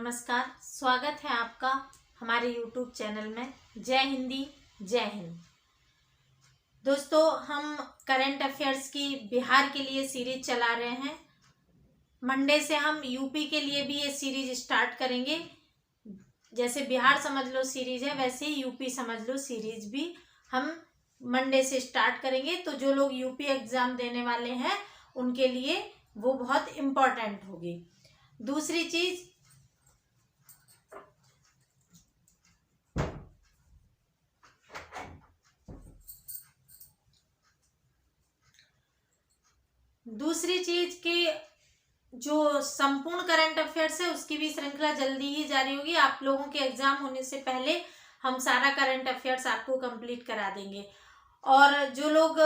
नमस्कार, स्वागत है आपका हमारे YouTube चैनल में। जय हिंदी, जय हिंद। दोस्तों, हम करंट अफेयर्स की बिहार के लिए सीरीज चला रहे हैं। मंडे से हम यूपी के लिए भी ये सीरीज स्टार्ट करेंगे। जैसे बिहार समझ लो सीरीज है, वैसे ही यूपी समझ लो सीरीज भी हम मंडे से स्टार्ट करेंगे। तो जो लोग यूपी एग्जाम देने वाले हैं उनके लिए वो बहुत इम्पोर्टेंट होगी। दूसरी चीज, कि जो संपूर्ण करंट अफेयर्स है उसकी भी श्रृंखला जल्दी ही जारी होगी। आप लोगों के एग्जाम होने से पहले हम सारा करंट अफेयर्स आपको कंप्लीट करा देंगे। और जो लोग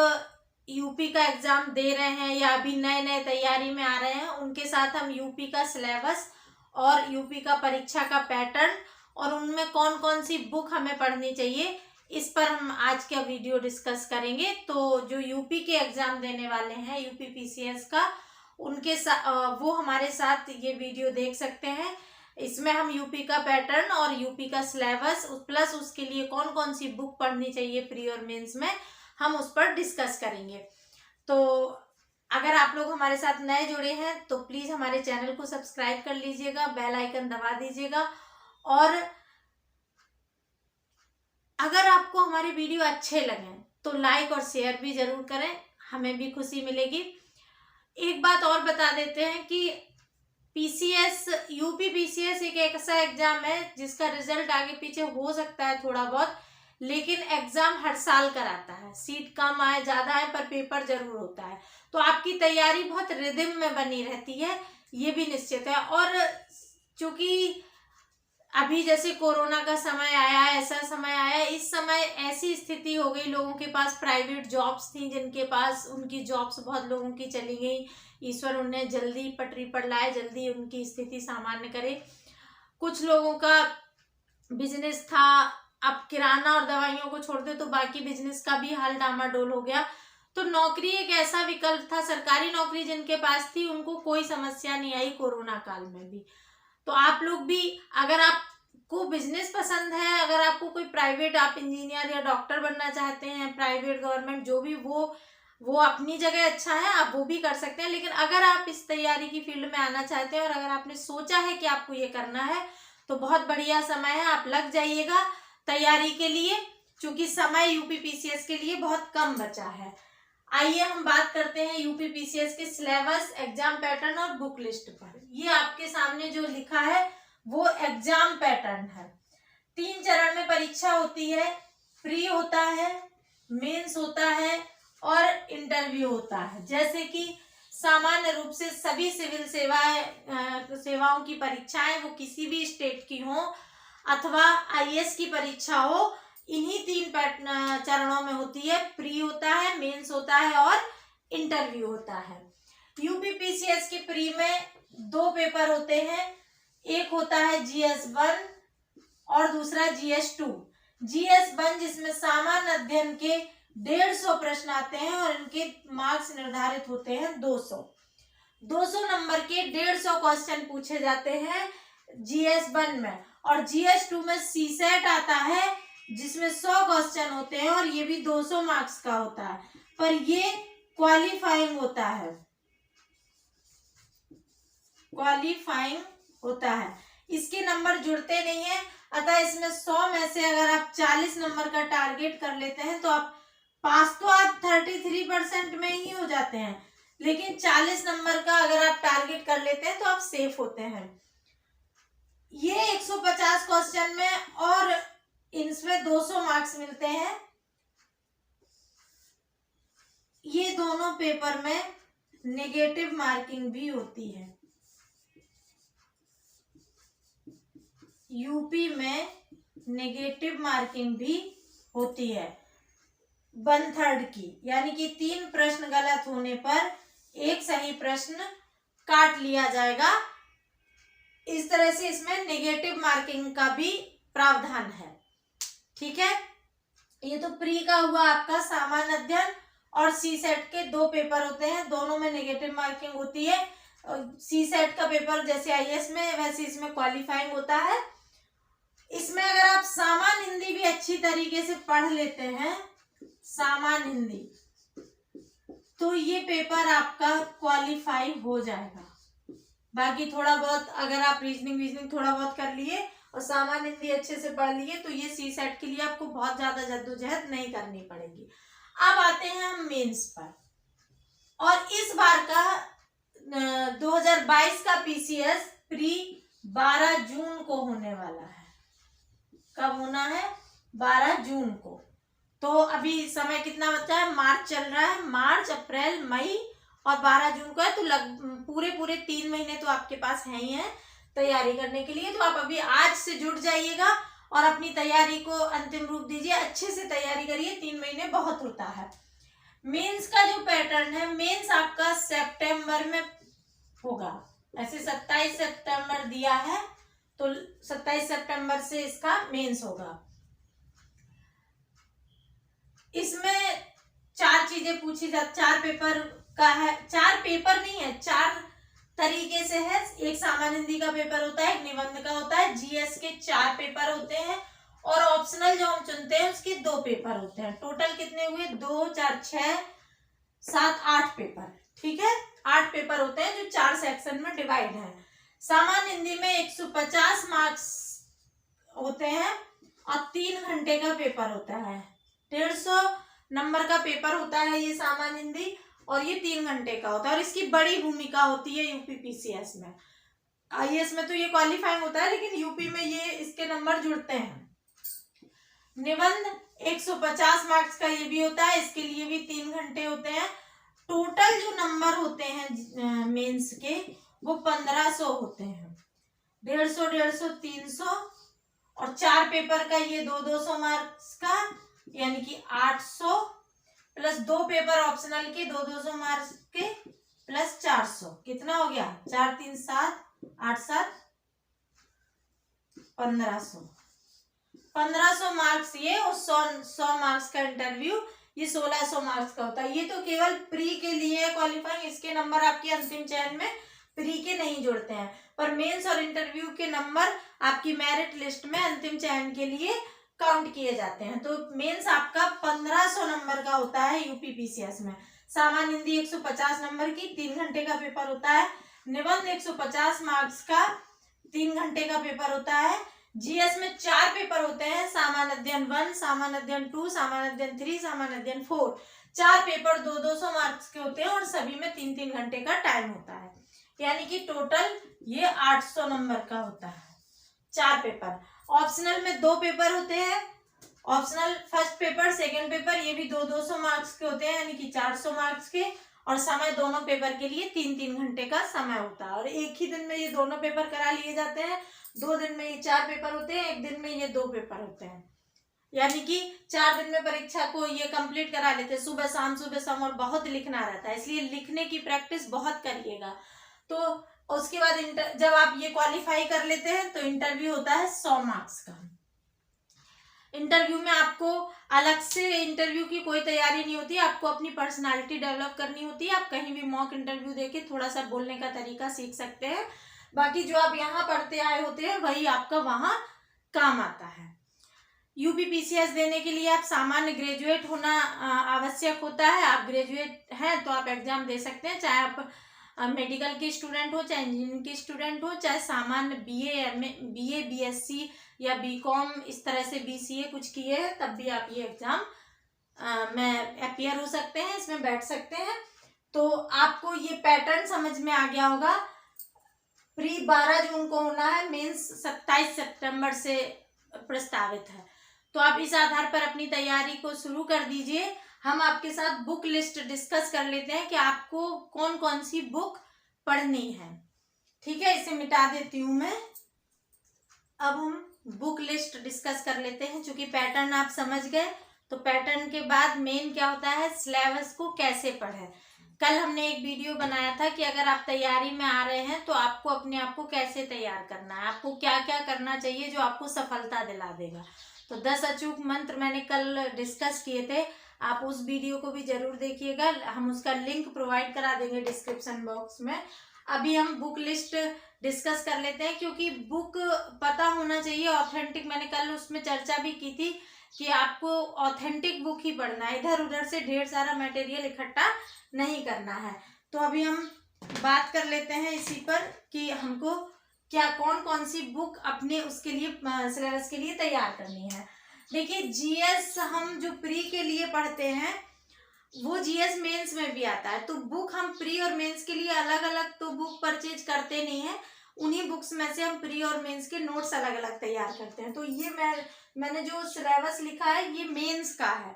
यूपी का एग्जाम दे रहे हैं या अभी नए नए तैयारी में आ रहे हैं, उनके साथ हम यूपी का सिलेबस और यूपी का परीक्षा का पैटर्न और उनमें कौन कौन सी बुक हमें पढ़नी चाहिए, इस पर हम आज का वीडियो डिस्कस करेंगे। तो जो यूपी के एग्जाम देने वाले हैं यूपी पीसीएस का, उनके साथ वो हमारे साथ ये वीडियो देख सकते हैं। इसमें हम यूपी का पैटर्न और यूपी का सिलेबस प्लस उसके लिए कौन कौन सी बुक पढ़नी चाहिए प्री और मेंस में, हम उस पर डिस्कस करेंगे। तो अगर आप लोग हमारे साथ नए जुड़े हैं तो प्लीज हमारे चैनल को सब्सक्राइब कर लीजिएगा, बेल आइकन दबा दीजिएगा। और अगर आपको हमारे वीडियो अच्छे लगे तो लाइक और शेयर भी जरूर करें, हमें भी खुशी मिलेगी। एक बात और बता देते हैं कि पीसीएस, यूपी पीसीएस एक ऐसा एग्जाम है जिसका रिजल्ट आगे पीछे हो सकता है थोड़ा बहुत, लेकिन एग्जाम हर साल कराता है। सीट कम आए ज्यादा आए पर पेपर जरूर होता है। तो आपकी तैयारी बहुत रिदम में बनी रहती है, ये भी निश्चित है। और चूंकि अभी जैसे कोरोना का समय आया है, ऐसा समय आया, इस समय ऐसी स्थिति हो गई, लोगों के पास प्राइवेट जॉब्स थी जिनके पास, उनकी जॉब्स बहुत लोगों की चली गई। ईश्वर उन्हें जल्दी पटरी पर लाए, जल्दी उनकी स्थिति सामान्य करे। कुछ लोगों का बिजनेस था, अब किराना और दवाइयों को छोड़ दे तो बाकी बिजनेस का भी हाल डामाडोल हो गया। तो नौकरी एक ऐसा विकल्प था, सरकारी नौकरी जिनके पास थी उनको कोई समस्या नहीं आई कोरोना काल में भी। तो आप लोग भी, अगर आपको बिजनेस पसंद है, अगर आपको कोई प्राइवेट, आप इंजीनियर या डॉक्टर बनना चाहते हैं, प्राइवेट गवर्नमेंट जो भी, वो अपनी जगह अच्छा है, आप वो भी कर सकते हैं। लेकिन अगर आप इस तैयारी की फील्ड में आना चाहते हैं और अगर आपने सोचा है कि आपको ये करना है तो बहुत बढ़िया समय है, आप लग जाइएगा तैयारी के लिए, क्योंकि समय यूपी पीसीएस के लिए बहुत कम बचा है। आइए हम बात करते हैं यूपी पीसीएस के सिलेबस, एग्जाम पैटर्न और बुक लिस्ट पर। ये आपके सामने जो लिखा है वो एग्जाम पैटर्न है। 3 चरण में परीक्षा होती है, प्री होता है, मेंस होता है और इंटरव्यू होता है। जैसे कि सामान्य रूप से सभी सिविल सेवाओं की परीक्षाएं, वो किसी भी स्टेट की हो अथवा आईएएस की परीक्षा हो, इन्हीं 3 चरणों में होती है। प्री होता है, मेंस होता है और इंटरव्यू होता है। यूपी पीसीएस के प्री में 2 पेपर होते हैं, एक होता है GS1 और दूसरा GS2। GS1 जिसमें सामान्य अध्ययन के 150 प्रश्न आते हैं और इनके मार्क्स निर्धारित होते हैं 200 नंबर के 150 क्वेश्चन पूछे जाते हैं GS1 में। और GS2 में CSET आता है जिसमें 100 क्वेश्चन होते हैं और ये भी 200 मार्क्स का होता है, पर ये क्वालिफाइंग होता है, इसके नंबर जुड़ते नहीं है। अतः इसमें 100 में से अगर आप 40 नंबर का टारगेट कर लेते हैं तो आप पास तो आप 33% में ही हो जाते हैं, लेकिन 40 नंबर का अगर आप टारगेट कर लेते हैं तो आप सेफ होते हैं। ये 150 क्वेश्चन में और इनमें 200 मार्क्स मिलते हैं। ये दोनों पेपर में नेगेटिव मार्किंग भी होती है। यूपी में नेगेटिव मार्किंग भी होती है 1/3 की, यानी कि 3 प्रश्न गलत होने पर 1 सही प्रश्न काट लिया जाएगा। इस तरह से इसमें नेगेटिव मार्किंग का भी प्रावधान है। ठीक है, ये तो प्री का हुआ आपका सामान्य अध्ययन, और CSET के 2 पेपर होते हैं, दोनों में नेगेटिव मार्किंग होती है। सी सेट का पेपर जैसे आईएएस में, वैसे इसमें क्वालिफाइंग होता है। इसमें अगर आप सामान्य हिंदी भी अच्छी तरीके से पढ़ लेते हैं, सामान्य हिंदी, तो ये पेपर आपका क्वालिफाई हो जाएगा। बाकी थोड़ा बहुत अगर आप रीजनिंग थोड़ा बहुत कर लिए और सामान्य हिंदी अच्छे से पढ़ लिए तो ये सी सेट के लिए आपको बहुत ज्यादा जद्दोजहद नहीं करनी पड़ेगी। अब आते हैं हम मेंस पर, और इस बार का 2022 का पीसीएस प्री 12 जून को होने वाला है। कब होना है? 12 जून को। तो अभी समय कितना बचा है? मार्च चल रहा है, मार्च, अप्रैल, मई और 12 जून को है, तो पूरे 3 महीने तो आपके पास है ही है तैयारी करने के लिए। तो आप अभी आज से जुट जाइएगा और अपनी तैयारी को अंतिम रूप दीजिए, अच्छे से तैयारी करिए, 3 महीने बहुत होता है। मेंस का जो पैटर्न है, मेंस आपका सितंबर में होगा, ऐसे 27 सितंबर दिया है, तो 27 सितंबर से इसका मेंस होगा। इसमें 4 चीजें पूछी जा, 4 पेपर का है, 4 पेपर नहीं है, 4 तरीके से है। एक सामान्य हिंदी का पेपर होता है, एक निबंध का होता है, जीएस के 4 पेपर होते हैं और ऑप्शनल जो हम चुनते हैं उसके 2 पेपर होते हैं। टोटल कितने हुए? 2, 4, 6, 7, 8 पेपर। ठीक है, 8 पेपर होते हैं जो 4 सेक्शन में डिवाइड है। सामान्य हिंदी में 150 मार्क्स होते हैं और 3 घंटे का पेपर होता है। 150 नंबर का पेपर होता है ये सामान्य हिंदी, और ये 3 घंटे का होता है, और इसकी बड़ी भूमिका होती है यूपीपीसीएस में। आईएएस में तो ये क्वालिफाइंग होता है, लेकिन यूपी में ये इसके नंबर जुड़ते हैं। निबंध 150 मार्क्स का ये भी होता है, इसके लिए भी 3 घंटे होते हैं। टोटल जो नंबर होते हैं मेंस के वो 1500 होते हैं। 150, 300 और 4 पेपर का ये 200 मार्क्स का, यानी कि 800 प्लस 2 पेपर ऑप्शनल के 200 मार्क्स के प्लस 400, कितना हो गया? 4, 3, 7, 8, 7, 1500 मार्क्स ये, और 100 मार्क्स का इंटरव्यू, ये 1600 मार्क्स का होता है। ये तो केवल प्री के लिए क्वालिफाइंग, इसके नंबर आपके अंतिम चयन में प्री के नहीं जुड़ते हैं, पर मेंस और इंटरव्यू के नंबर आपकी मेरिट लिस्ट में अंतिम चयन के लिए काउंट किए जाते हैं। तो मेंस आपका 1500 नंबर का होता है यूपीपीसीएस में। सामान्य हिंदी 150 नंबर की 3 घंटे का पेपर होता है। निबंध 150 मार्क्स का 3 घंटे का पेपर होता है। जीएस में 4 पेपर होते हैं, सामान्य अध्ययन 1, सामान्य अध्ययन 2, सामान्य अध्ययन 3, सामान्य अध्ययन 4। 4 पेपर 200 मार्क्स के होते हैं और सभी में 3-3 घंटे का टाइम होता है, यानी कि टोटल ये 800 नंबर का होता है 4 पेपर। ऑप्शनल में 2 पेपर होते हैं, optional first paper, second paper, ये भी 200 मार्क्स के होते हैं, यानी कि 400 मार्क्स के, और समय दोनों पेपर के लिए 3-3 घंटे का समय होता है, और एक ही दिन में ये दोनों पेपर करा लिए जाते हैं। 2 दिन में ये 4 पेपर होते हैं, 1 दिन में ये 2 पेपर होते हैं, यानी कि 4 दिन में परीक्षा को ये कंप्लीट करा लेते हैं, सुबह शाम, और बहुत लिखना रहता है, इसलिए लिखने की प्रैक्टिस बहुत करिएगा। तो उसके बाद जब आप ये क्वालिफाई कर लेते हैं तो इंटरव्यू होता है 100 मार्क्स का। इंटरव्यू में आपको अलग से इंटरव्यू की कोई तैयारी नहीं होती, आपको अपनी पर्सनालिटी डेवलप करनी होती है। आप कहीं भी मॉक इंटरव्यू देके थोड़ा सा बोलने का तरीका सीख सकते हैं, बाकी जो आप यहाँ पढ़ते आए होते हैं वही आपका वहाँ काम आता है। यूपीपीसीएस देने के लिए आप सामान्य ग्रेजुएट होना आवश्यक होता है। आप ग्रेजुएट हैं तो आप एग्जाम दे सकते हैं, चाहे आप मेडिकल के स्टूडेंट हो, चाहे इंजीनियरिंग के स्टूडेंट हो, चाहे सामान्य बीए, बीएससी या बीकॉम, इस तरह से बीसीए कुछ किए हैं, तब भी आप ये एग्जाम में अपीयर हो सकते हैं, इसमें बैठ सकते हैं। तो आपको ये पैटर्न समझ में आ गया होगा। प्री 12 जून को होना है, मेंस 27 सितंबर से प्रस्तावित है। तो आप इस आधार पर अपनी तैयारी को शुरू कर दीजिए। हम आपके साथ बुक लिस्ट डिस्कस कर लेते हैं कि आपको कौन कौन सी बुक पढ़नी है। ठीक है, इसे मिटा देती हूं मैं। अब हम बुक लिस्ट डिस्कस कर लेते हैं। चूंकि पैटर्न आप समझ गए, तो पैटर्न के बाद मेन क्या होता है, सिलेबस को कैसे पढ़ें। कल हमने एक वीडियो बनाया था कि अगर आप तैयारी में आ रहे हैं तो आपको अपने आप को कैसे तैयार करना है, आपको क्या क्या करना चाहिए जो आपको सफलता दिला देगा। तो 10 अचूक मंत्र मैंने कल डिस्कस किए थे, आप उस वीडियो को भी जरूर देखिएगा। हम उसका लिंक प्रोवाइड करा देंगे डिस्क्रिप्शन बॉक्स में, अभी हम बुक लिस्ट डिस्कस कर लेते हैं, क्योंकि बुक पता होना चाहिए ऑथेंटिक। मैंने कल उसमें चर्चा भी की थी कि आपको ऑथेंटिक बुक ही पढ़ना है, इधर उधर से ढेर सारा मटेरियल इकट्ठा नहीं करना है। तो अभी हम बात कर लेते हैं इसी पर कि हमको क्या कौन कौन सी बुक अपने उसके लिए सिलेबस के लिए तैयार करनी है। देखिए, जीएस हम जो प्री के लिए पढ़ते हैं वो जीएस मेंस में भी आता है। तो बुक हम प्री और मेंस के लिए अलग अलग तो बुक परचेज करते नहीं है, उन्हीं बुक्स में से हम प्री और मेंस के नोट्स अलग अलग तैयार करते हैं। तो ये मैंने जो सिलेबस लिखा है ये मेंस का है,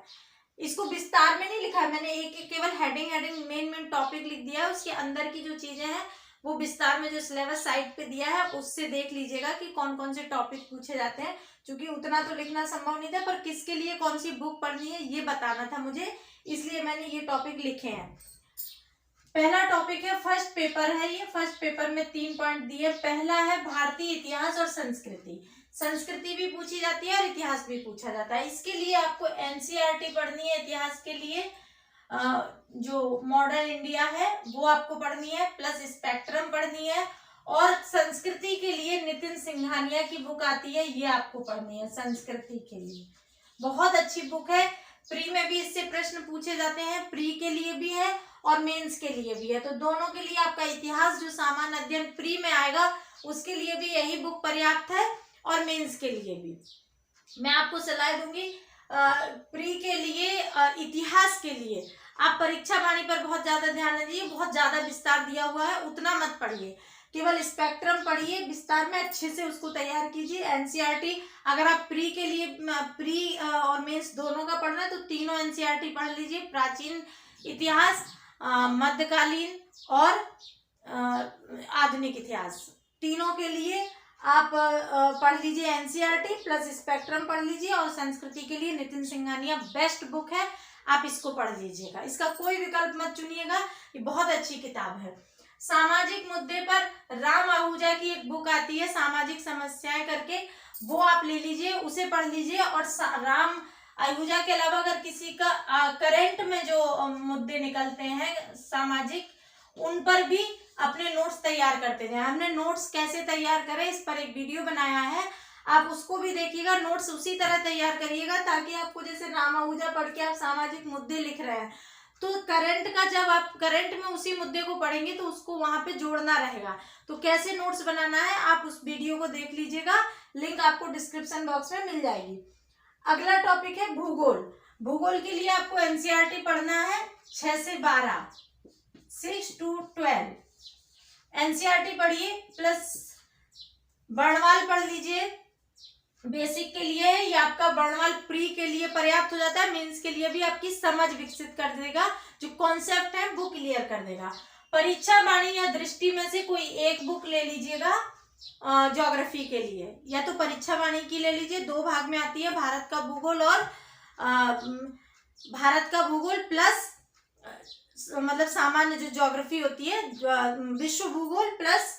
इसको विस्तार में नहीं लिखा है मैंने, एक केवल हेडिंग मेन टॉपिक लिख दिया है। उसके अंदर की जो चीजें हैं वो विस्तार में जो सिलेबस साइट पे दिया है आप उससे देख लीजिएगा कि कौन कौन से टॉपिक पूछे जाते हैं, क्योंकि उतना तो लिखना संभव नहीं था, पर किसके लिए कौन सी बुक पढ़नी है ये बताना था मुझे, इसलिए मैंने ये टॉपिक लिखे हैं। पहला टॉपिक है, फर्स्ट पेपर है ये, फर्स्ट पेपर में 3 पॉइंट दिए। पहला है भारतीय इतिहास और संस्कृति। संस्कृति भी पूछी जाती है और इतिहास भी पूछा जाता है। इसके लिए आपको एनसीईआरटी पढ़नी है, इतिहास के लिए जो मॉडर्न इंडिया है वो आपको पढ़नी है, प्लस स्पेक्ट्रम पढ़नी है, और संस्कृति के लिए नितिन सिंघानिया की बुक आती है ये आपको पढ़नी है। संस्कृति के लिए बहुत अच्छी बुक है, प्री में भी इससे प्रश्न पूछे जाते हैं, प्री के लिए भी है और मेंस के लिए भी है। तो दोनों के लिए आपका इतिहास जो सामान्य अध्ययन प्री में आएगा उसके लिए भी यही बुक पर्याप्त है, और मेंस के लिए भी मैं आपको सलाह दूंगी प्री के लिए इतिहास के लिए आप परीक्षा वाणी पर बहुत ज्यादा ध्यान न दीजिए, बहुत ज्यादा विस्तार दिया हुआ है उतना मत पढ़िए, केवल स्पेक्ट्रम पढ़िए, विस्तार में अच्छे से उसको तैयार कीजिए। एनसीईआरटी अगर आप प्री के लिए प्री और मेंस दोनों का पढ़ना है तो तीनों एनसीईआरटी पढ़ लीजिए, प्राचीन इतिहास, मध्यकालीन और आधुनिक इतिहास, तीनों के लिए आप पढ़ लीजिए एनसीईआरटी, प्लस स्पेक्ट्रम पढ़ लीजिए, और संस्कृति के लिए नितिन सिंघानिया बेस्ट बुक है, आप इसको पढ़ लीजिएगा, इसका कोई विकल्प मत चुनिएगा, ये बहुत अच्छी किताब है। सामाजिक मुद्दे पर राम आहूजा की एक बुक आती है सामाजिक समस्याएं करके, वो आप ले लीजिए, उसे पढ़ लीजिए। और राम आहूजा के अलावा अगर किसी का करंट में जो मुद्दे निकलते हैं सामाजिक, उन पर भी अपने नोट्स तैयार करते जाएं। हमने नोट्स कैसे तैयार करें इस पर एक वीडियो बनाया है, आप उसको भी देखिएगा, नोट्स उसी तरह तैयार करिएगा ताकि आपको जैसे राम आहूजा पढ़ के आप सामाजिक मुद्दे लिख रहे हैं तो करंट का जब आप करंट में उसी मुद्दे को पढ़ेंगे तो उसको वहां पे जोड़ना रहेगा। तो कैसे नोट्स बनाना है आप उस वीडियो को देख लीजिएगा, लिंक आपको डिस्क्रिप्शन बॉक्स में मिल जाएगी। अगला टॉपिक है भूगोल। भूगोल के लिए आपको एनसीईआरटी पढ़ना है 6 से 12, 6 to 12 एनसीईआरटी पढ़िए, प्लस वर्णमाल पढ़ लीजिए, बेसिक के लिए ये आपका वर्णमाल प्री के लिए पर्याप्त हो जाता है, मेंस के लिए भी आपकी समझ विकसित कर देगा, जो कॉन्सेप्ट है वो क्लियर कर देगा। परीक्षा वाणी या दृष्टि में से कोई एक बुक ले लीजिएगा ज्योग्राफी के लिए, या तो परीक्षा वाणी की ले लीजिए, 2 भाग में आती है, भारत का भूगोल और भारत का भूगोल प्लस मतलब सामान्य जो ज्योग्राफी होती है, विश्व भूगोल प्लस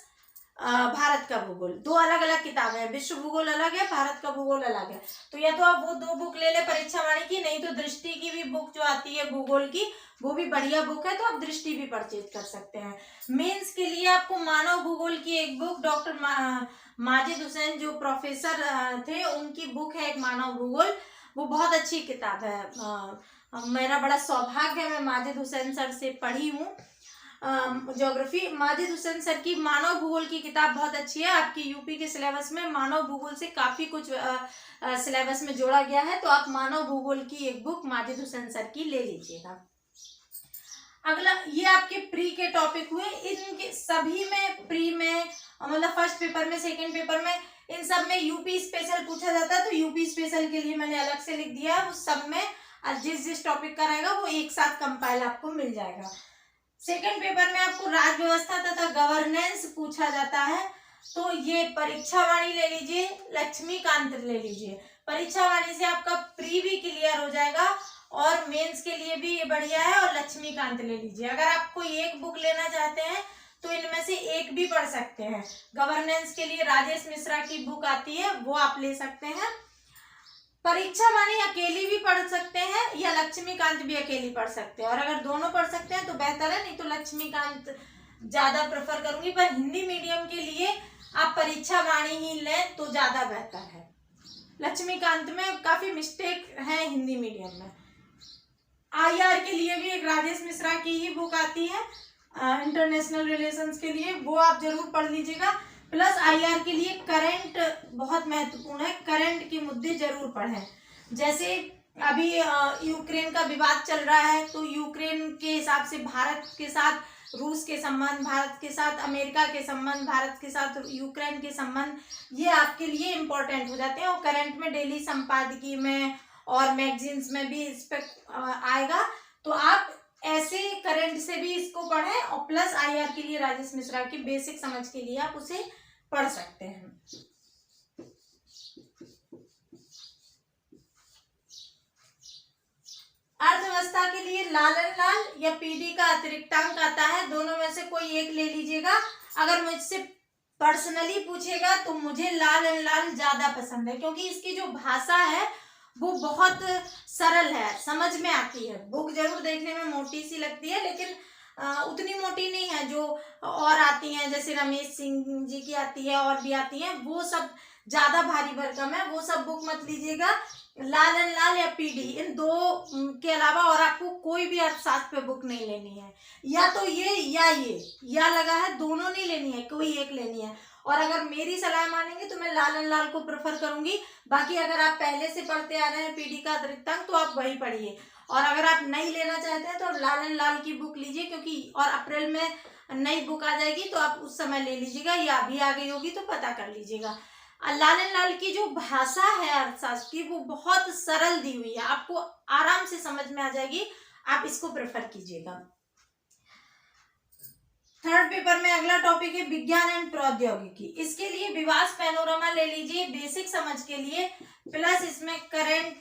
भारत का भूगोल, 2 अलग अलग किताबें हैं, विश्व भूगोल अलग है, भारत का भूगोल अलग है। तो या तो आप वो 2 बुक ले ले परीक्षा वाणी की, नहीं तो दृष्टि की भी बुक जो आती है भूगोल की वो भी बढ़िया बुक है, तो आप दृष्टि भी परचेज कर सकते हैं। मेंस के लिए आपको मानव भूगोल की एक बुक, डॉक्टर माजिद हुसैन जो प्रोफेसर थे उनकी बुक है एक मानव भूगोल, वो बहुत अच्छी किताब है। मेरा बड़ा सौभाग्य है, मैं माजिद हुसैन सर से पढ़ी हूँ ज्योग्राफी। माजिद हुसैन सर की मानव भूगोल की किताब बहुत अच्छी है, आपकी यूपी के सिलेबस में मानव भूगोल से काफी कुछ सिलेबस में जोड़ा गया है, तो आप मानव भूगोल की एक बुक माजिद हुसैन सर की ले लीजिएगा। अगला ये आपके प्री के टॉपिक हुए, इनके सभी में प्री में मतलब फर्स्ट पेपर में, सेकंड पेपर में, इन सब में यूपी स्पेशल पूछा जाता है, तो यूपी स्पेशल के लिए मैंने अलग से लिख दिया है, उस सब में जिस टॉपिक का रहेगा वो एक साथ कंपाइल आपको मिल जाएगा। सेकंड पेपर में आपको राज्य व्यवस्था तथा गवर्नेंस पूछा जाता है, तो ये परीक्षा वाणी ले लीजिए, लक्ष्मीकांत ले लीजिए, परीक्षा वाणी से आपका प्री भी क्लियर हो जाएगा और मेंस के लिए भी ये बढ़िया है, और लक्ष्मीकांत ले लीजिए। अगर आप कोई एक बुक लेना चाहते हैं तो इनमें से एक भी पढ़ सकते हैं, गवर्नेंस के लिए राजेश मिश्रा की बुक आती है वो आप ले सकते हैं। परीक्षा वाणी अकेली भी पढ़ सकते हैं या लक्ष्मीकांत भी अकेली पढ़ सकते हैं, और अगर दोनों पढ़ सकते हैं तो बेहतर है, नहीं तो लक्ष्मीकांत ज़्यादा प्रेफर करूंगी, पर हिंदी मीडियम के लिए आप परीक्षा वाणी ही लें तो ज़्यादा बेहतर है। लक्ष्मीकांत में काफ़ी मिस्टेक है हिंदी मीडियम में। IR के लिए भी एक राजेश मिश्रा की ही बुक आती है इंटरनेशनल रिलेशंस के लिए, वो आप जरूर पढ़ लीजिएगा। प्लस IR के लिए करंट बहुत महत्वपूर्ण है, करंट के मुद्दे जरूर पढ़ें। जैसे अभी यूक्रेन का विवाद चल रहा है, तो यूक्रेन के हिसाब से भारत के साथ रूस के संबंध, भारत के साथ अमेरिका के संबंध, भारत के साथ यूक्रेन के संबंध, ये आपके लिए इम्पोर्टेंट हो जाते हैं। और करंट में डेली संपादकीय में और मैगजीन्स में भी इस पर आएगा, तो आप ऐसे करंट से भी इसको पढ़ें। और प्लस IR के लिए राजेश मिश्रा की बेसिक समझ के लिए आप उसे पढ़ सकते हैं। अर्थव्यवस्था के लिए लालन लाल या PD का अतिरिक्तांक आता है, दोनों में से कोई एक ले लीजिएगा। अगर मुझसे पर्सनली पूछेगा तो मुझे लालन लाल ज्यादा पसंद है, क्योंकि इसकी जो भाषा है वो बहुत सरल है, समझ में आती है। बुक जरूर देखने में मोटी सी लगती है, लेकिन उतनी मोटी नहीं है जो और आती हैं, जैसे रमेश सिंह जी की आती है और भी आती हैं, वो सब ज्यादा भारी भरकम है, वो सब बुक मत लीजिएगा। लालन लाल या PD, इन दो के अलावा और आपको कोई भी अर्थशास्त्र पे बुक नहीं लेनी है। या तो ये या लगा है, दोनों नहीं लेनी है, कोई एक लेनी है। और अगर मेरी सलाह मानेंगे तो मैं लालन लाल को प्रेफर करूंगी। बाकी अगर आप पहले से पढ़ते आ रहे हैं PD का अतिरिक्तांक तो आप वही पढ़िए, और अगर आप नहीं लेना चाहते हैं तो आप लालन लाल की बुक लीजिए, क्योंकि और अप्रैल में नई बुक आ जाएगी तो आप उस समय ले लीजिएगा, या अभी आ गई होगी तो पता कर लीजिएगा। लालन लाल की जो भाषा है अर्थशास्त्र की वो बहुत सरल दी हुई है, आपको आराम से समझ में आ जाएगी, आप इसको प्रेफर कीजिएगा। थर्ड पेपर में अगला टॉपिक है विज्ञान एंड प्रौद्योगिकी। इसके लिए विवास पैनोरमा ले लीजिए बेसिक समझ के लिए, प्लस इसमें करंट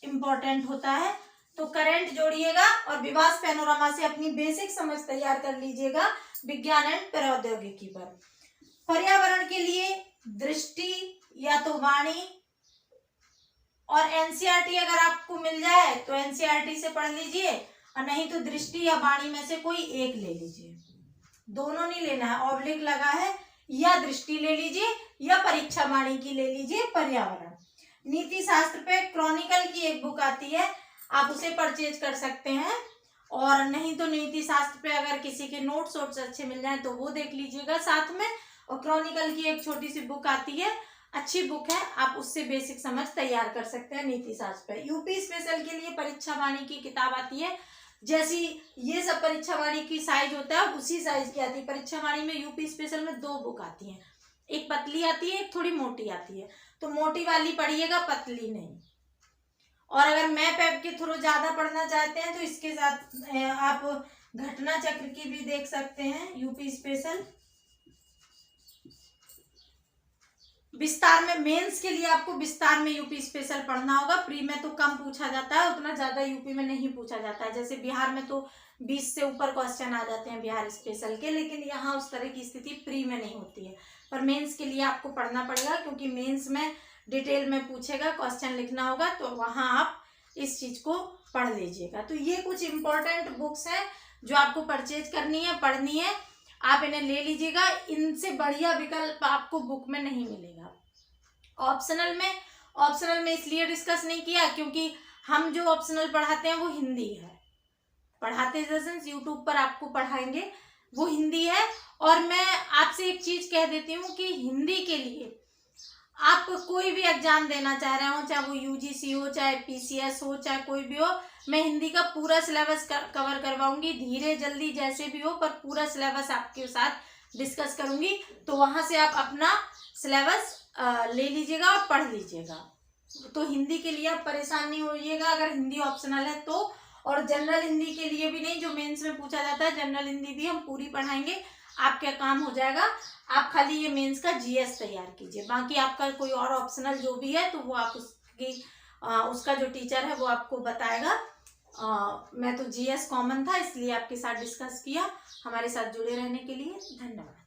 इंपॉर्टेंट होता है, तो करंट जोड़िएगा और विवास पैनोरमा से अपनी बेसिक समझ तैयार कर लीजिएगा विज्ञान एंड प्रौद्योगिकी पर। पर्यावरण के लिए दृष्टि या तो वाणी और NCERT अगर आपको मिल जाए तो NCERT से पढ़ लीजिए, और नहीं तो दृष्टि या वाणी में से कोई एक ले लीजिए, दोनों नहीं लेना है। ऑब्लिक लगा है, या दृष्टि ले लीजिए या परीक्षा वाणी की ले लीजिए पर्यावरण। नीति शास्त्र पे क्रॉनिकल की एक बुक आती है, आप उसे परचेज कर सकते हैं, और नहीं तो नीति शास्त्र पे अगर किसी के नोट्स अच्छे मिल जाए तो वो देख लीजिएगा साथ में। और क्रॉनिकल की एक छोटी सी बुक आती है, अच्छी बुक है, आप उससे बेसिक समझ तैयार कर सकते हैं नीति शास्त्र पे। यूपी स्पेशल के लिए परीक्षा वाणी की किताब आती है, जैसी ये सब परीक्षा वाणी की साइज होता है उसी साइज की आती है। परीक्षा वाणी में यूपी स्पेशल में 2 बुक आती हैं, एक पतली आती है, एक थोड़ी मोटी आती है, तो मोटी वाली पढ़िएगा, पतली नहीं। और अगर मैप ऐप के थ्रू ज्यादा पढ़ना चाहते हैं तो इसके साथ आप घटना चक्र की भी देख सकते हैं, यूपी स्पेशल। विस्तार में मेंस के लिए आपको विस्तार में यूपी स्पेशल पढ़ना होगा, प्री में तो कम पूछा जाता है, उतना ज्यादा यूपी में नहीं पूछा जाता है। जैसे बिहार में तो 20 से ऊपर क्वेश्चन आ जाते हैं बिहार स्पेशल के, लेकिन यहाँ उस तरह की स्थिति प्री में नहीं होती है। पर मेंस के लिए आपको पढ़ना पड़ेगा, क्योंकि मेंस में डिटेल में पूछेगा, क्वेश्चन लिखना होगा, तो वहाँ आप इस चीज को पढ़ लीजिएगा। तो ये कुछ इंपॉर्टेंट बुक्स हैं जो आपको परचेज करनी है, पढ़नी है, आप इन्हें ले लीजिएगा। इनसे बढ़िया विकल्प आपको बुक में नहीं मिलेगा। ऑप्शनल में इसलिए डिस्कस नहीं किया क्योंकि हम जो ऑप्शनल पढ़ाते हैं वो हिंदी है, पढ़ाते जैसे यूट्यूब पर आपको पढ़ाएंगे वो हिंदी है। और मैं आपसे एक चीज कह देती हूँ कि हिंदी के लिए आप कोई भी एग्जाम देना चाह रहे हो, चाहे वो UGC हो, चाहे PCS हो, चाहे कोई भी हो, मैं हिंदी का पूरा सिलेबस कवर करवाऊंगी, धीरे जल्दी जैसे भी हो, पर पूरा सिलेबस आपके साथ डिस्कस करूंगी। तो वहां से आप अपना सिलेबस ले लीजिएगा और पढ़ लीजिएगा। तो हिंदी के लिए आप परेशान नहीं होइएगा अगर हिंदी ऑप्शनल है तो। और जनरल हिंदी के लिए भी नहीं, जो मेंस में पूछा जाता है, जनरल हिंदी भी हम पूरी पढ़ाएंगे, आपका काम हो जाएगा। आप खाली ये मेंस का GS तैयार कीजिए, बाकी आपका कोई और ऑप्शनल जो भी है तो वो आप उसका जो टीचर है वो आपको बताएगा। मैं तो GS कॉमन था इसलिए आपके साथ डिस्कस किया। हमारे साथ जुड़े रहने के लिए धन्यवाद।